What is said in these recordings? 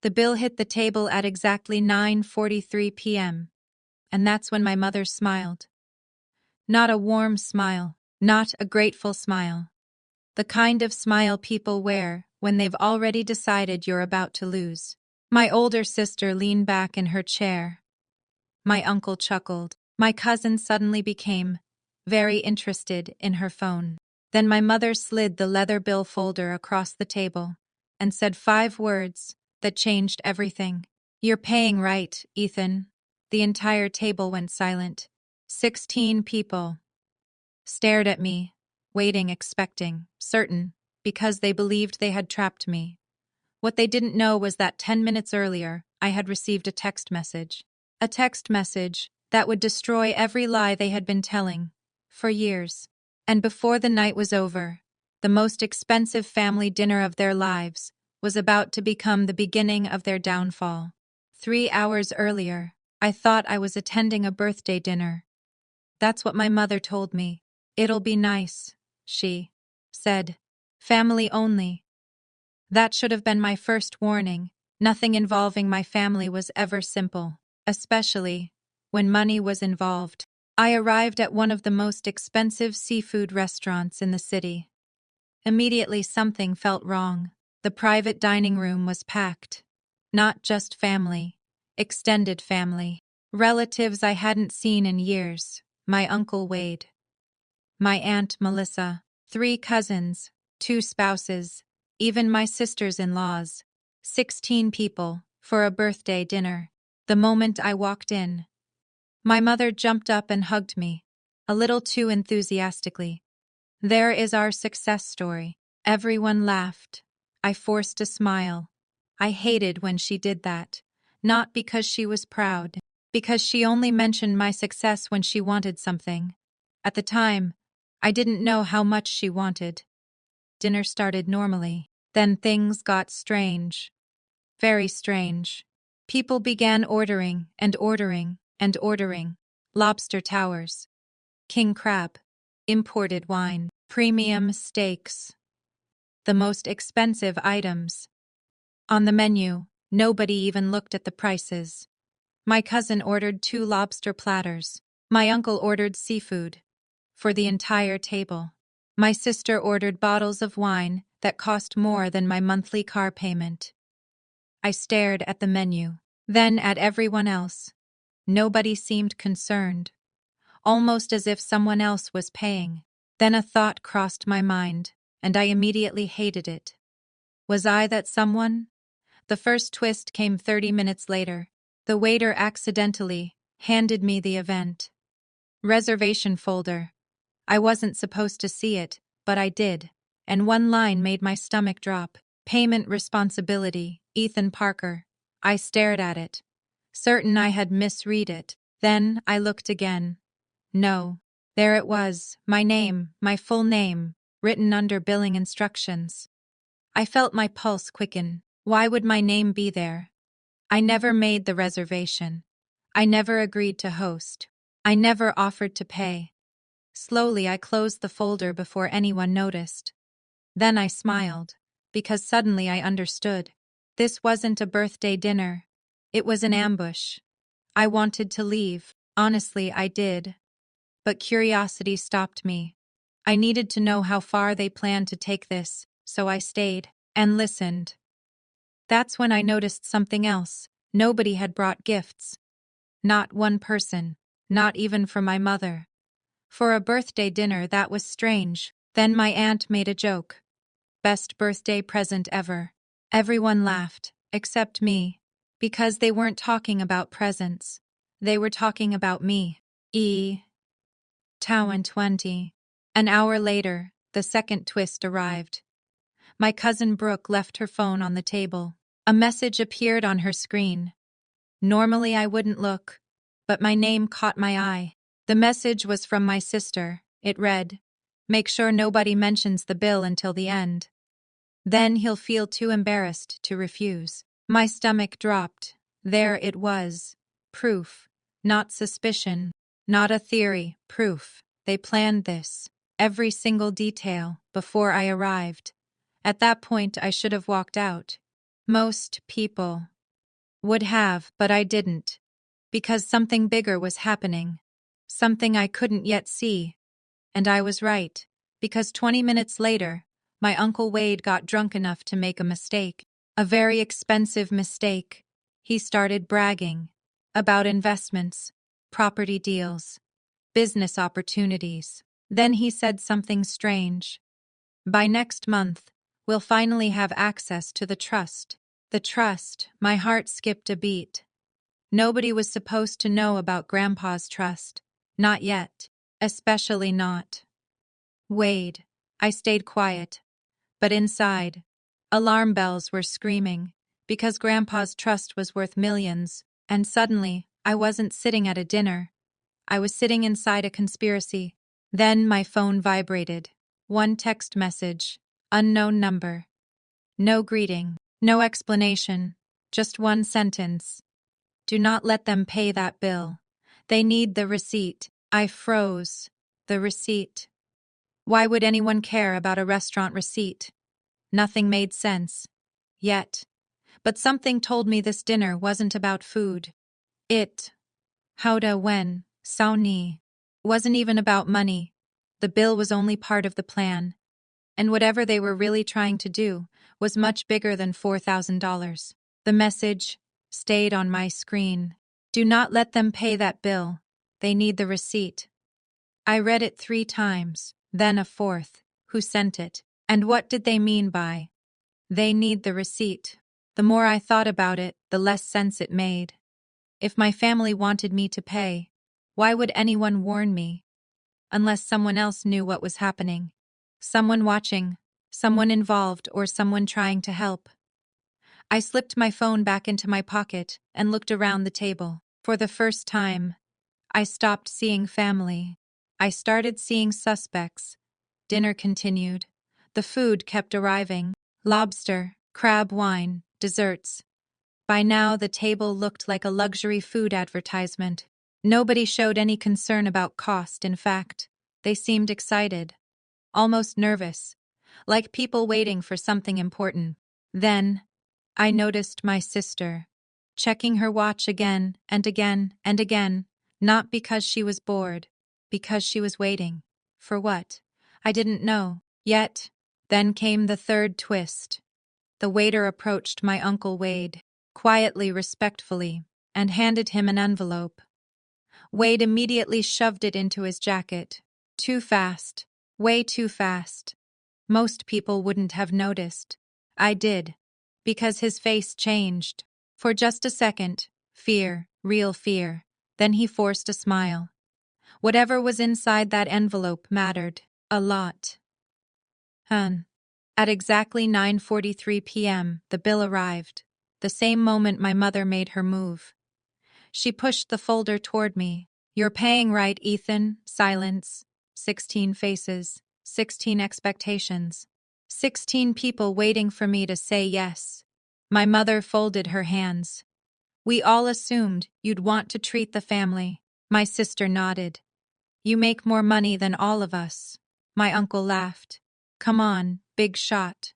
The bill hit the table at exactly 9:43 p.m. And that's when my mother smiled. Not a warm smile, not a grateful smile. The kind of smile people wear when they've already decided you're about to lose. My older sister leaned back in her chair. My uncle chuckled. My cousin suddenly became very interested in her phone. Then my mother slid the leather bill folder across the table and said 5 words that changed everything. "You're paying right, Ethan." The entire table went silent. 16 people stared at me, waiting, expecting, certain, because they believed they had trapped me. What they didn't know was that 10 minutes earlier, I had received a text message. A text message that would destroy every lie they had been telling for years. And before the night was over, the most expensive family dinner of their lives was about to become the beginning of their downfall. 3 hours earlier, I thought I was attending a birthday dinner. That's what my mother told me. "It'll be nice," she said. "Family only." That should have been my first warning. Nothing involving my family was ever simple, especially when money was involved. I arrived at one of the most expensive seafood restaurants in the city. Immediately something felt wrong. The private dining room was packed. Not just family, extended family. Relatives I hadn't seen in years. My Uncle Wade. My Aunt Melissa. 3 cousins. 2 spouses. Even my sisters-in-laws. 16 people for a birthday dinner. The moment I walked in, my mother jumped up and hugged me, a little too enthusiastically. "There is our success story." Everyone laughed. I forced a smile. I hated when she did that. Not because she was proud, because she only mentioned my success when she wanted something. At the time, I didn't know how much she wanted. Dinner started normally. Then things got strange. Very strange. People began ordering and ordering and ordering. Lobster towers. King crab. Imported wine. Premium steaks. The most expensive items. On the menu, nobody even looked at the prices. My cousin ordered 2 lobster platters. My uncle ordered seafood. For the entire table. My sister ordered bottles of wine that cost more than my monthly car payment. I stared at the menu, then at everyone else. Nobody seemed concerned. Almost as if someone else was paying. Then a thought crossed my mind, and I immediately hated it. Was I that someone? The first twist came 30 minutes later. The waiter accidentally handed me the event reservation folder. I wasn't supposed to see it, but I did, and one line made my stomach drop. "Payment responsibility, Ethan Parker." I stared at it, certain I had misread it. Then I looked again. No. There it was, my name, my full name, written under billing instructions. I felt my pulse quicken. Why would my name be there? I never made the reservation. I never agreed to host. I never offered to pay. Slowly I closed the folder before anyone noticed. Then I smiled, because suddenly I understood. This wasn't a birthday dinner. It was an ambush. I wanted to leave. Honestly, I did. But curiosity stopped me. I needed to know how far they planned to take this, so I stayed and listened. That's when I noticed something else. Nobody had brought gifts. Not one person, not even for my mother. For a birthday dinner, that was strange. Then my aunt made a joke. Best birthday present ever. Everyone laughed, except me, because they weren't talking about presents. They were talking about me. Town 20. An hour later, the second twist arrived. My cousin Brooke left her phone on the table. A message appeared on her screen. Normally I wouldn't look, but my name caught my eye. The message was from my sister. It read, "Make sure nobody mentions the bill until the end. Then he'll feel too embarrassed to refuse." My stomach dropped. There it was. Proof. Not suspicion. Not a theory. Proof. They planned this. Every single detail, before I arrived. At that point I should have walked out. Most people would have, but I didn't. Because something bigger was happening. Something I couldn't yet see. And I was right. Because 20 minutes later, my Uncle Wade got drunk enough to make a mistake. A very expensive mistake. He started bragging about investments, property deals, business opportunities. Then he said something strange. By next month, we'll finally have access to the trust. The trust, my heart skipped a beat. Nobody was supposed to know about Grandpa's trust. Not yet. Especially not Wade. I stayed quiet. But inside, alarm bells were screaming, because Grandpa's trust was worth millions, and suddenly, I wasn't sitting at a dinner. I was sitting inside a conspiracy. Then my phone vibrated. One text message. Unknown number. No greeting. No explanation. Just one sentence. Do not let them pay that bill. They need the receipt. I froze. The receipt. Why would anyone care about a restaurant receipt? Nothing made sense. Yet. But something told me this dinner wasn't about food. It. Howda when. Sauni. Wasn't even about money. The bill was only part of the plan. And whatever they were really trying to do was much bigger than $4,000. The message stayed on my screen. Do not let them pay that bill. They need the receipt. I read it 3 times, then a 4th. Who sent it? And what did they mean by, they need the receipt? The more I thought about it, the less sense it made. If my family wanted me to pay, why would anyone warn me? Unless someone else knew what was happening. Someone watching, someone involved, or someone trying to help. I slipped my phone back into my pocket and looked around the table. For the first time, I stopped seeing family. I started seeing suspects. Dinner continued. The food kept arriving. Lobster, crab wine, desserts. By now the table looked like a luxury food advertisement. Nobody showed any concern about cost, in fact. They seemed excited. Almost nervous. Like people waiting for something important. Then, I noticed my sister. Checking her watch again and again and again. Not because she was bored. Because she was waiting. For what? I didn't know. Yet, then came the third twist. The waiter approached my Uncle Wade, quietly, respectfully, and handed him an envelope. Wade immediately shoved it into his jacket. Too fast. Way too fast. Most people wouldn't have noticed. I did. Because his face changed. For just a second. Fear. Real fear. Then he forced a smile. Whatever was inside that envelope mattered. A lot. At exactly 9:43 p.m., the bill arrived. The same moment my mother made her move. She pushed the folder toward me. You're paying right, Ethan. Silence. 16 faces. 16 expectations. 16 people waiting for me to say yes. My mother folded her hands. We all assumed you'd want to treat the family. My sister nodded. You make more money than all of us. My uncle laughed. Come on, big shot.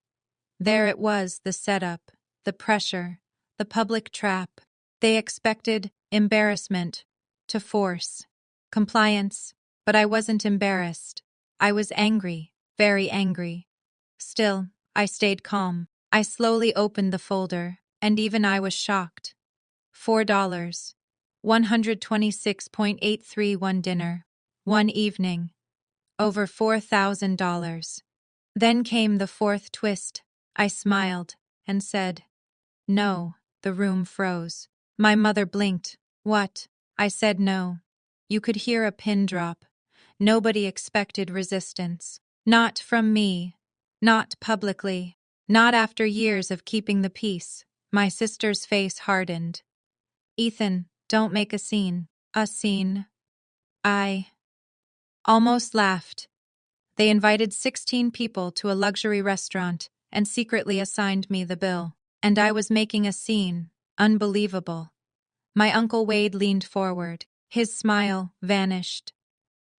There it was, the setup, the pressure, the public trap. They expected embarrassment, to force, compliance, but I wasn't embarrassed. I was angry, very angry. Still, I stayed calm. I slowly opened the folder, and even I was shocked. $4. 126.831 dinner. One evening. Over $4,000. Then came the fourth twist. I smiled and said, no. The room froze. My mother blinked. What? I said no. You could hear a pin drop. Nobody expected resistance. Not from me. Not publicly. Not after years of keeping the peace. My sister's face hardened. Ethan, don't make a scene. A scene. I almost laughed. They invited 16 people to a luxury restaurant and secretly assigned me the bill. And I was making a scene. Unbelievable. My Uncle Wade leaned forward. His smile vanished.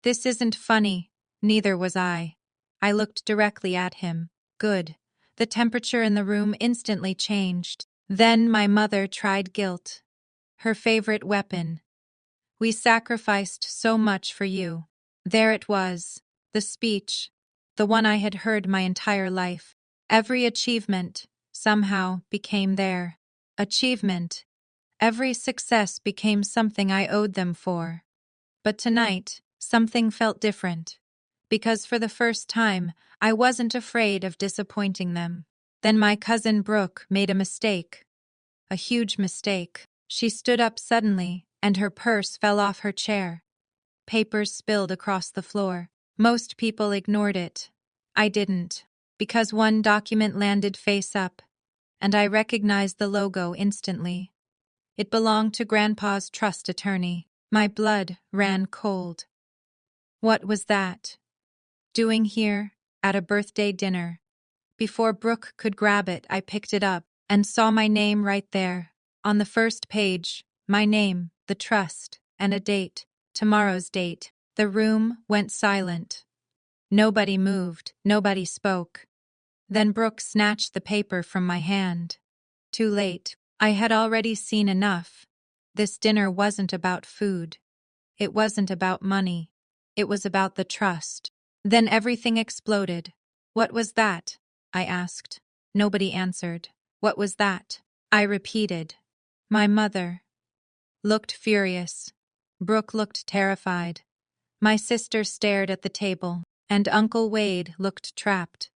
This isn't funny. Neither was I. I looked directly at him. Good. The temperature in the room instantly changed. Then my mother tried guilt. Her favorite weapon. We sacrificed so much for you. There it was, the speech, the one I had heard my entire life. Every achievement, somehow, became their achievement. Every success became something I owed them for. But tonight, something felt different. Because for the first time, I wasn't afraid of disappointing them. Then my cousin Brooke made a mistake. A huge mistake. She stood up suddenly, and her purse fell off her chair. Papers spilled across the floor. Most people ignored it. I didn't. Because one document landed face up, and I recognized the logo instantly. It belonged to Grandpa's trust attorney. My blood ran cold. What was that doing here, at a birthday dinner? Before Brooke could grab it, I picked it up and saw my name right there. On the first page, my name, the trust, and a date, tomorrow's date. The room went silent. Nobody moved, nobody spoke. Then Brooke snatched the paper from my hand. Too late. I had already seen enough. This dinner wasn't about food. It wasn't about money. It was about the trust. Then everything exploded. What was that? I asked. Nobody answered. What was that? I repeated. My mother looked furious. Brooke looked terrified. My sister stared at the table, and Uncle Wade looked trapped.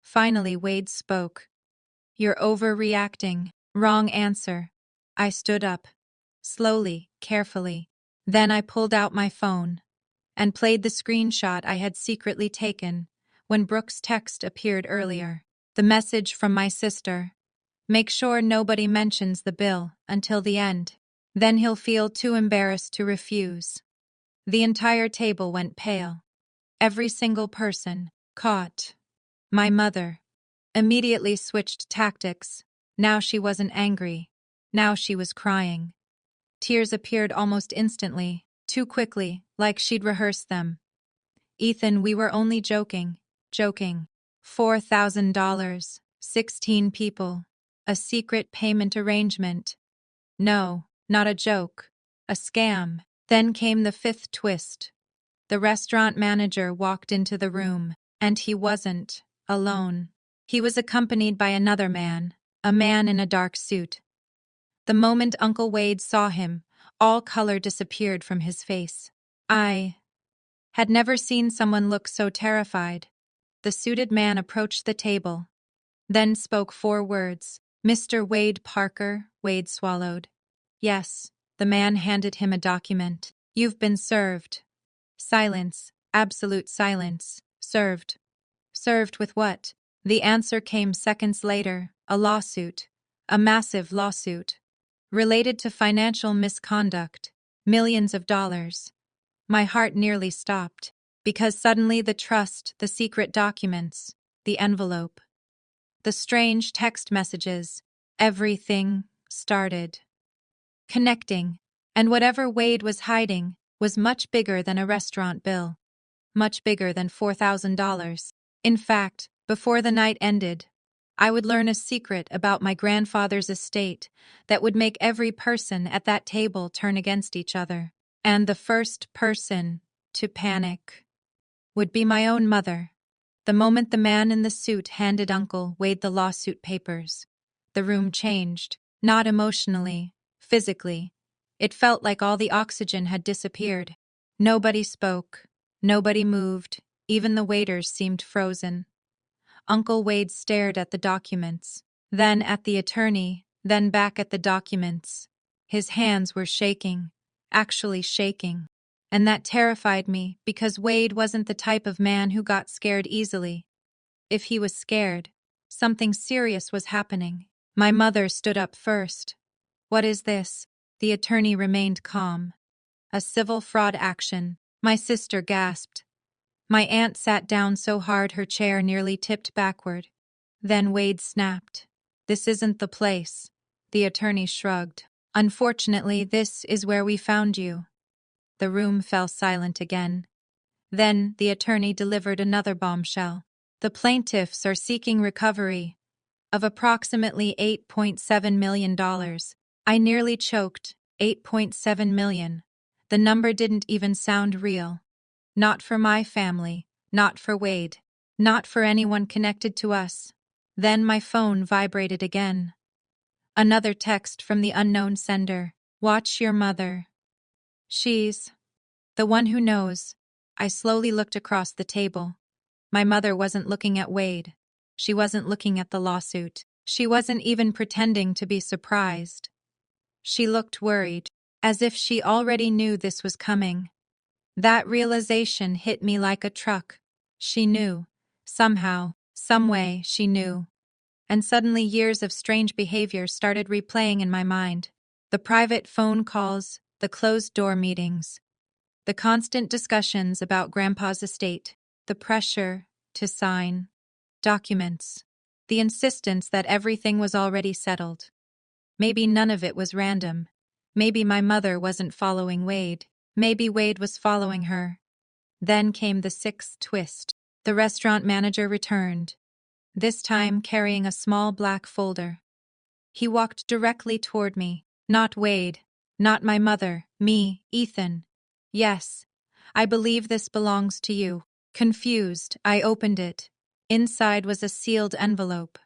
Finally, Wade spoke. You're overreacting. Wrong answer. I stood up. Slowly, carefully. Then I pulled out my phone and played the screenshot I had secretly taken when Brooke's text appeared earlier. The message from my sister. Make sure nobody mentions the bill until the end. Then he'll feel too embarrassed to refuse. The entire table went pale. Every single person caught. My mother immediately switched tactics. Now she wasn't angry. Now she was crying. Tears appeared almost instantly, too quickly, like she'd rehearsed them. Ethan, we were only joking. $4,000, 16 people. A secret payment arrangement. No, not a joke. A scam. Then came the fifth twist. The restaurant manager walked into the room, and he wasn't alone. He was accompanied by another man, a man in a dark suit. The moment Uncle Wade saw him, all color disappeared from his face. I had never seen someone look so terrified. The suited man approached the table, then spoke 4 words. Mr. Wade Parker. Wade swallowed. Yes. The man handed him a document. You've been served. Silence. Absolute silence. Served. Served with what? The answer came seconds later. A lawsuit. A massive lawsuit. Related to financial misconduct. Millions of dollars. My heart nearly stopped, because suddenly the trust, the secret documents, the envelope, the strange text messages, everything started connecting, and whatever Wade was hiding was much bigger than a restaurant bill, much bigger than $4,000. In fact, before the night ended, I would learn a secret about my grandfather's estate that would make every person at that table turn against each other. And the first person to panic would be my own mother. The moment the man in the suit handed Uncle Wade the lawsuit papers, the room changed, not emotionally, physically. It felt like all the oxygen had disappeared. Nobody spoke, nobody moved, even the waiters seemed frozen. Uncle Wade stared at the documents, then at the attorney, then back at the documents. His hands were shaking, actually shaking. And that terrified me because Wade wasn't the type of man who got scared easily. If he was scared, something serious was happening. My mother stood up first. What is this? The attorney remained calm. A civil fraud action. My sister gasped. My aunt sat down so hard her chair nearly tipped backward. Then Wade snapped. This isn't the place. The attorney shrugged. Unfortunately, this is where we found you. The room fell silent again. Then the attorney delivered another bombshell. The plaintiffs are seeking recovery of approximately $8.7 million. I nearly choked. 8.7 million. The number didn't even sound real. Not for my family, not for Wade, not for anyone connected to us. Then my phone vibrated again. Another text from the unknown sender. Watch your mother. She's the one who knows. I slowly looked across the table. My mother wasn't looking at Wade. She wasn't looking at the lawsuit. She wasn't even pretending to be surprised. She looked worried, as if she already knew this was coming. That realization hit me like a truck. She knew. Somehow, someway, she knew. And suddenly years of strange behavior started replaying in my mind. The private phone calls, the closed-door meetings, the constant discussions about Grandpa's estate, the pressure to sign documents, the insistence that everything was already settled. Maybe none of it was random. Maybe my mother wasn't following Wade. Maybe Wade was following her. Then came the sixth twist. The restaurant manager returned, this time carrying a small black folder. He walked directly toward me. Not Wade. Not my mother. Me, Ethan. Yes. I believe this belongs to you. Confused, I opened it. Inside was a sealed envelope.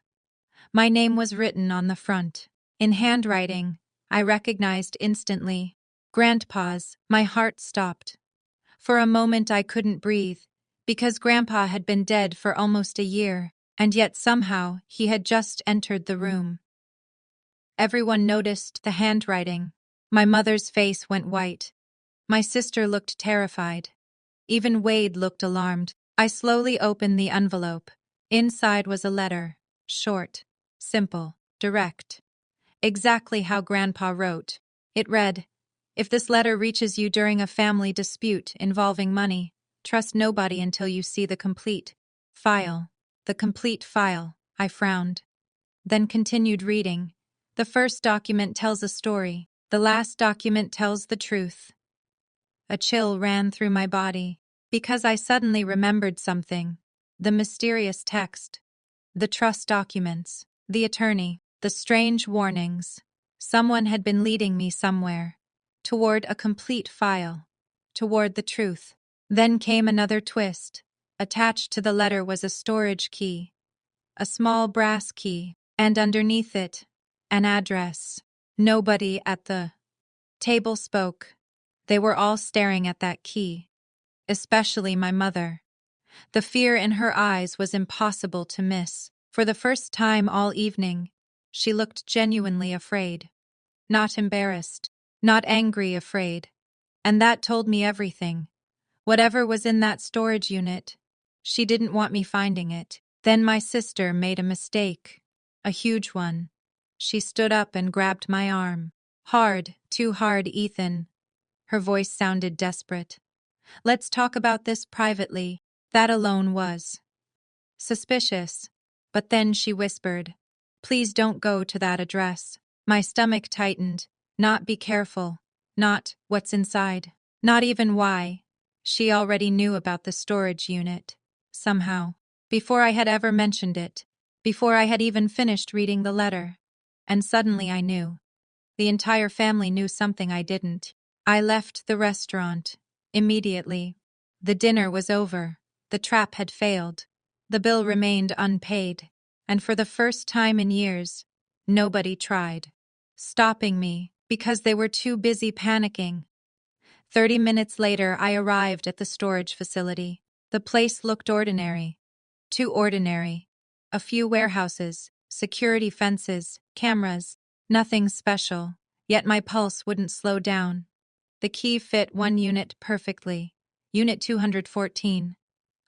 My name was written on the front. In handwriting, I recognized instantly. Grandpa's. My heart stopped. For a moment I couldn't breathe, because Grandpa had been dead for almost a year, and yet somehow he had just entered the room. Everyone noticed the handwriting. My mother's face went white. My sister looked terrified. Even Wade looked alarmed. I slowly opened the envelope. Inside was a letter. Short, simple, direct. Exactly how Grandpa wrote. It read, "If this letter reaches you during a family dispute involving money, trust nobody until you see the complete file." The complete file, I frowned. Then continued reading. The first document tells a story. The last document tells the truth. A chill ran through my body, because I suddenly remembered something. The mysterious text, the trust documents, the attorney, the strange warnings. Someone had been leading me somewhere, toward a complete file, toward the truth. Then came another twist. Attached to the letter was a storage key, a small brass key, and underneath it, an address. Nobody at the table spoke. They were all staring at that key, especially my mother. The fear in her eyes was impossible to miss. For the first time all evening, she looked genuinely afraid. Not embarrassed, not angry, afraid. And that told me everything. Whatever was in that storage unit, she didn't want me finding it. Then my sister made a mistake. A huge one. She stood up and grabbed my arm. Hard, too hard, Ethan. Her voice sounded desperate. Let's talk about this privately. That alone was suspicious. But then she whispered, "Please don't go to that address." My stomach tightened. Not be careful. Not what's inside. Not even why. She already knew about the storage unit. Somehow. Before I had ever mentioned it. Before I had even finished reading the letter. And suddenly I knew. The entire family knew something I didn't. I left the restaurant. Immediately. The dinner was over. The trap had failed. The bill remained unpaid. And for the first time in years, nobody tried stopping me because they were too busy panicking. 30 minutes later, I arrived at the storage facility. The place looked ordinary. Too ordinary. A few warehouses, security fences, cameras, nothing special. Yet my pulse wouldn't slow down. The key fit one unit perfectly. Unit 214.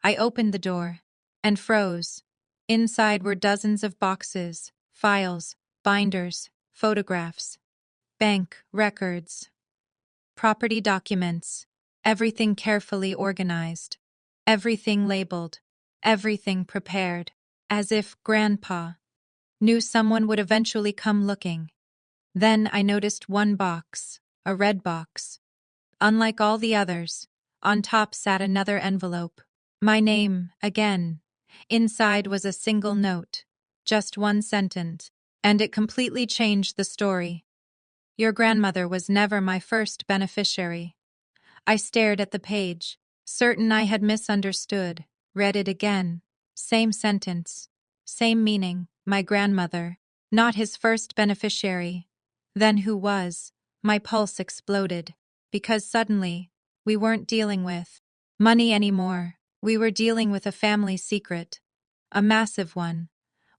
I opened the door and froze. Inside were dozens of boxes, files, binders, photographs, bank records, property documents, everything carefully organized, everything labeled, everything prepared, as if Grandpa knew someone would eventually come looking. Then I noticed one box, a red box. Unlike all the others, on top sat another envelope. My name, again, Inside was a single note, just one sentence, and it completely changed the story. Your grandmother was never my first beneficiary. I stared at the page, certain I had misunderstood, read it again. Same sentence, same meaning, my grandmother, not his first beneficiary. Then who was? My pulse exploded, because suddenly, we weren't dealing with money anymore. We were dealing with a family secret. A massive one.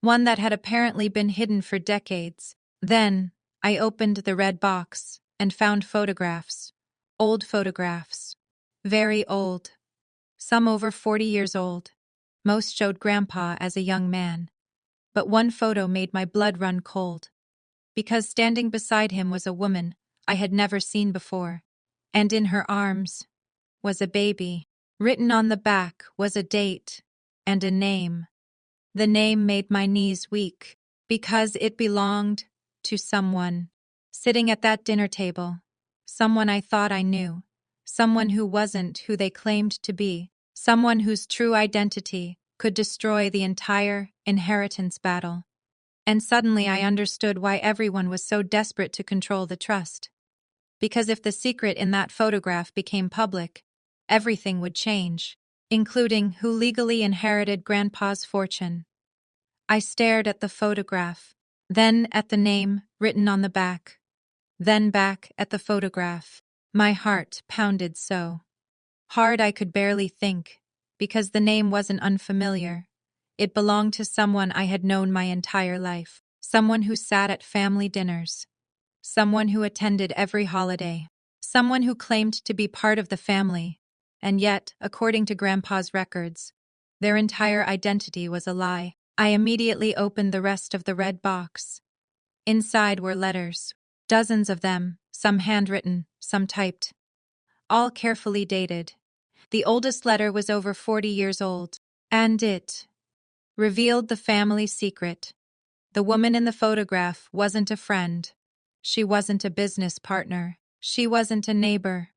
One that had apparently been hidden for decades. Then, I opened the red box and found photographs. Old photographs. Very old. Some over 40 years old. Most showed Grandpa as a young man. But one photo made my blood run cold. Because standing beside him was a woman I had never seen before. And in her arms was a baby. Written on the back was a date and a name. The name made my knees weak, because it belonged to someone sitting at that dinner table. Someone I thought I knew. Someone who wasn't who they claimed to be. Someone whose true identity could destroy the entire inheritance battle. And suddenly I understood why everyone was so desperate to control the trust. Because if the secret in that photograph became public, everything would change, including who legally inherited Grandpa's fortune. I stared at the photograph, then at the name written on the back, then back at the photograph. My heart pounded so hard I could barely think, because the name wasn't unfamiliar. It belonged to someone I had known my entire life, someone who sat at family dinners, someone who attended every holiday, someone who claimed to be part of the family, and yet, according to Grandpa's records, their entire identity was a lie. I immediately opened the rest of the red box. Inside were letters, dozens of them, some handwritten, some typed, all carefully dated. The oldest letter was over 40 years old, and it revealed the family secret. The woman in the photograph wasn't a friend. She wasn't a business partner. She wasn't a neighbor.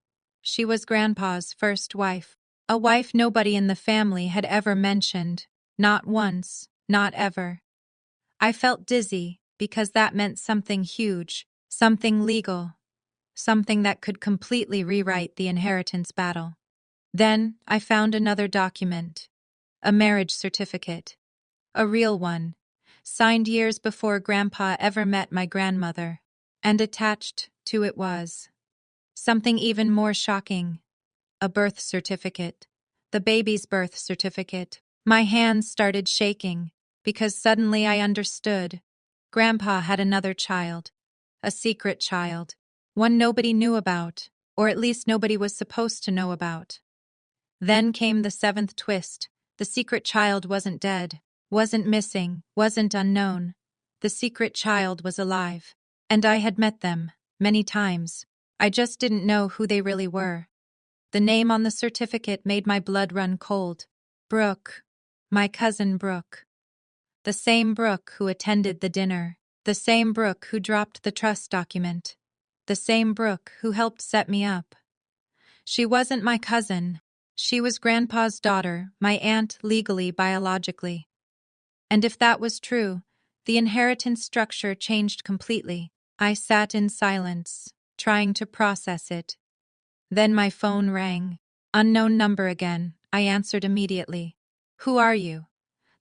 She was Grandpa's first wife. A wife nobody in the family had ever mentioned. Not once, not ever. I felt dizzy because that meant something huge, something legal, something that could completely rewrite the inheritance battle. Then I found another document, a marriage certificate, a real one, signed years before Grandpa ever met my grandmother, and attached to it was something even more shocking, a birth certificate, the baby's birth certificate. My hands started shaking, because suddenly I understood. Grandpa had another child, a secret child, one nobody knew about, or at least nobody was supposed to know about. Then came the seventh twist. The secret child wasn't dead, wasn't missing, wasn't unknown. The secret child was alive. And I had met them, many times. I just didn't know who they really were. The name on the certificate made my blood run cold. Brooke. My cousin Brooke. The same Brooke who attended the dinner. The same Brooke who dropped the trust document. The same Brooke who helped set me up. She wasn't my cousin. She was Grandpa's daughter, my aunt legally, biologically. And if that was true, the inheritance structure changed completely. I sat in silence, trying to process it. Then my phone rang. Unknown number again. I answered immediately. Who are you?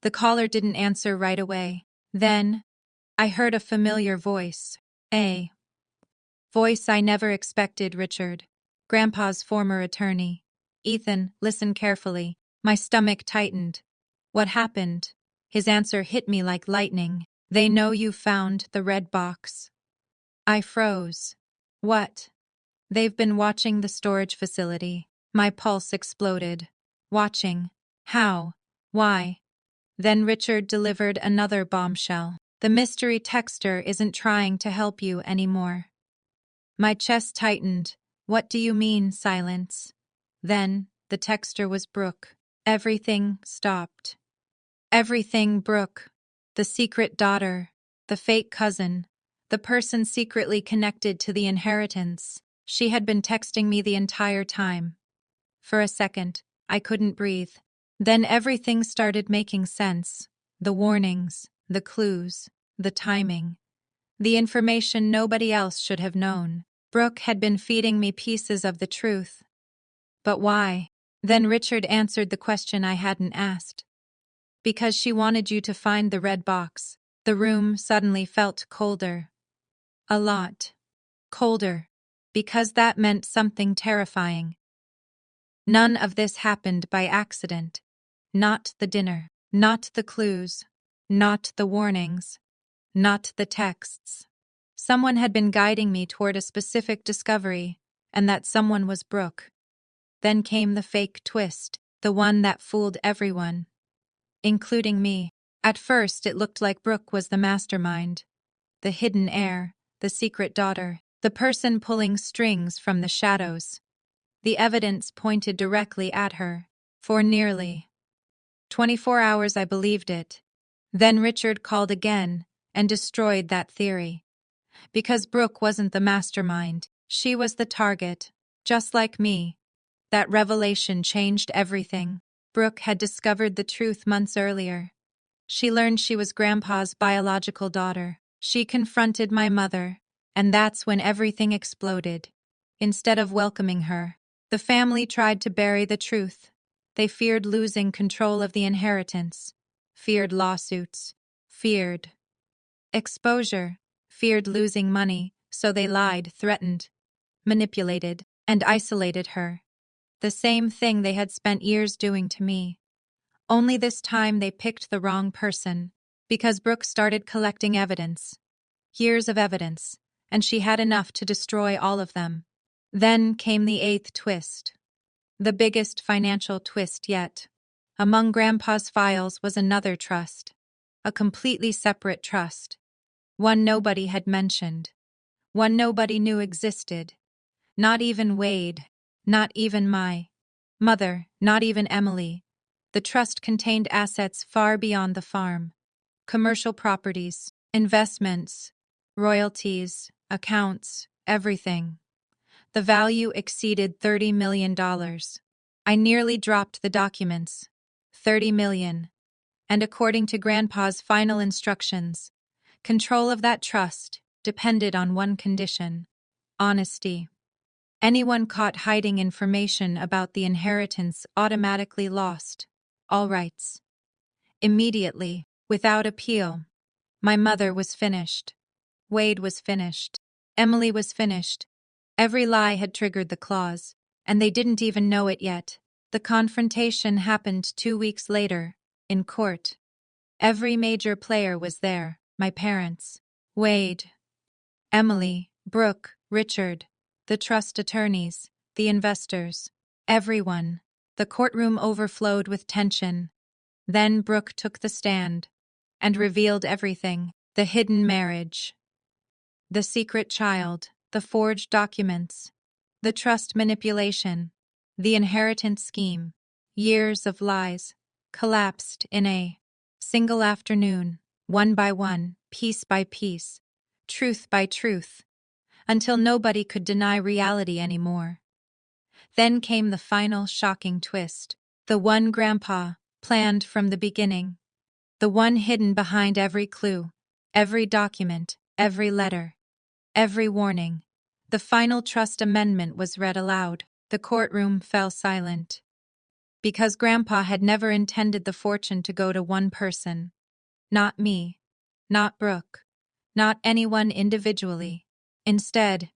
The caller didn't answer right away. Then, I heard a familiar voice. A voice I never expected. Richard, Grandpa's former attorney. Ethan, listen carefully. My stomach tightened. What happened? His answer hit me like lightning. They know you found the red box. I froze. What? They've been watching the storage facility. My pulse exploded. Watching. How? Why? Then Richard delivered another bombshell. The mystery texter isn't trying to help you anymore. My chest tightened. What do you mean, silence? Then, the texter was Brooke. Everything stopped. Everything Brooke. The secret daughter. The fake cousin. The person secretly connected to the inheritance. She had been texting me the entire time. For a second, I couldn't breathe. Then everything started making sense. The warnings, the clues, the timing, the information nobody else should have known. Brooke had been feeding me pieces of the truth. But why? Then Richard answered the question I hadn't asked. Because she wanted you to find the red box. The room suddenly felt colder. A lot colder. Because that meant something terrifying. None of this happened by accident. Not the dinner. Not the clues. Not the warnings. Not the texts. Someone had been guiding me toward a specific discovery, and that someone was Brooke. Then came the fake twist, the one that fooled everyone, including me. At first it looked like Brooke was the mastermind, the hidden heir, the secret daughter, the person pulling strings from the shadows. The evidence pointed directly at her. For nearly 24 hours I believed it. Then Richard called again and destroyed that theory. Because Brooke wasn't the mastermind, she was the target, just like me. That revelation changed everything. Brooke had discovered the truth months earlier. She learned she was Grandpa's biological daughter. She confronted my mother, and that's when everything exploded. Instead of welcoming her, the family tried to bury the truth. They feared losing control of the inheritance, feared lawsuits, feared exposure, feared losing money, so they lied, threatened, manipulated, and isolated her. The same thing they had spent years doing to me. Only this time they picked the wrong person, because Brooke started collecting evidence. Years of evidence, and she had enough to destroy all of them. Then came the eighth twist. The biggest financial twist yet. Among Grandpa's files was another trust. A completely separate trust. One nobody had mentioned. One nobody knew existed. Not even Wade. Not even my mother. Not even Emily. The trust contained assets far beyond the farm. Commercial properties, investments, royalties, accounts, everything. The value exceeded $30 million. I nearly dropped the documents. $30 million. And according to Grandpa's final instructions, control of that trust depended on one condition: honesty. Anyone caught hiding information about the inheritance automatically lost all rights. Immediately, without appeal. My mother was finished. Wade was finished. Emily was finished. Every lie had triggered the clause, and they didn't even know it yet. The confrontation happened 2 weeks later, in court. Every major player was there: my parents, Wade, Emily, Brooke, Richard, the trust attorneys, the investors, everyone. The courtroom overflowed with tension. Then Brooke took the stand and revealed everything: the hidden marriage, the secret child, the forged documents, the trust manipulation, the inheritance scheme. Years of lies collapsed in a single afternoon, one by one, piece by piece, truth by truth, until nobody could deny reality anymore. Then came the final shocking twist, the one Grandpa planned from the beginning, the one hidden behind every clue, every document, every letter, every warning. The final trust amendment was read aloud. The courtroom fell silent. Because Grandpa had never intended the fortune to go to one person. Not me. Not Brooke. Not anyone individually. Instead,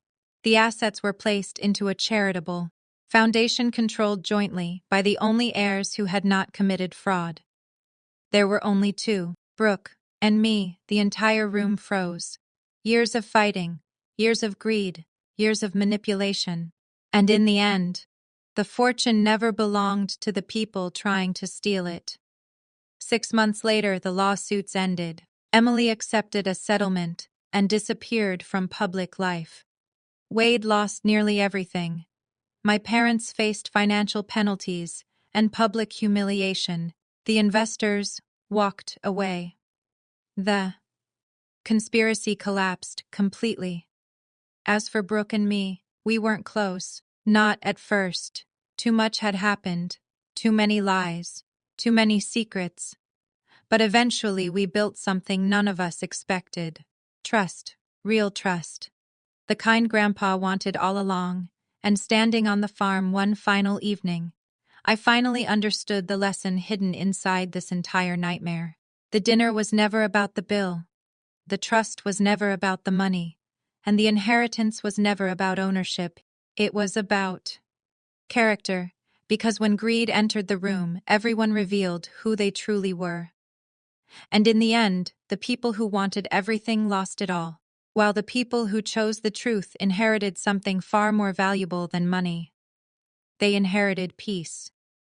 the assets were placed into a charitable foundation controlled jointly by the only heirs who had not committed fraud. There were only two, Brooke and me. The entire room froze. Years of fighting, years of greed, years of manipulation. And in the end, the fortune never belonged to the people trying to steal it. 6 months later, the lawsuits ended. Emily accepted a settlement and disappeared from public life. Wade lost nearly everything. My parents faced financial penalties and public humiliation. The investors walked away. The conspiracy collapsed completely. As for Brooke and me, we weren't close. Not at first. Too much had happened. Too many lies. too many secrets. But eventually we built something none of us expected. Trust, real trust. The kind Grandpa wanted all along, and standing on the farm one final evening, I finally understood the lesson hidden inside this entire nightmare. The dinner was never about the bill, the trust was never about the money, and the inheritance was never about ownership. It was about character, because when greed entered the room, everyone revealed who they truly were. And in the end, the people who wanted everything lost it all, while the people who chose the truth inherited something far more valuable than money. They inherited peace.